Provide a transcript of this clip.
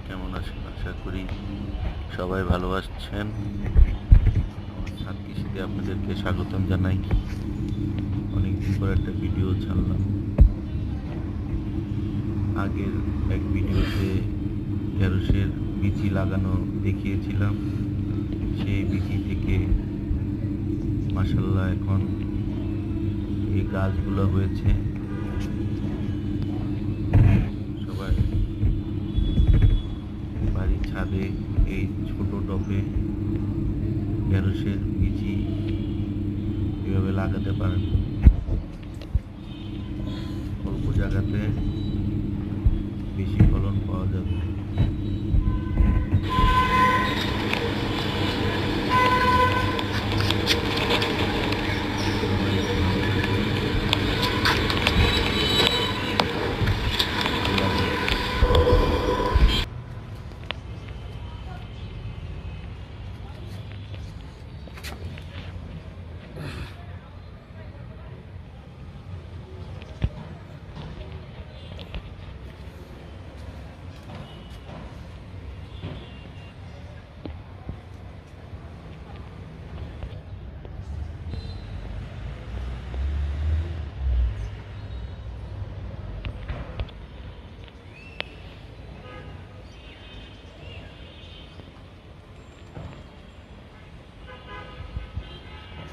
কেমন আছেন? আশা করি সবাই ভালো আছেন। আমার ছাদ কৃষিতে আপনাদেরকে স্বাগতম জানাই। অনেকদিন পর একটা ভিডিও ছাড়লাম। আগের এক ভিডিওতে ঢেঁড়সের বিচি লাগানো দেখিয়েছিলাম। সেই বিচি থেকে মাশাআল্লাহ এখন এই গাছগুলো হয়েছে। সবাই বাড়ির ছাদে এই ছোট টবে ঢেঁড়সের বিচি এভাবে লাগাতে পারেন। অল্প জায়গাতে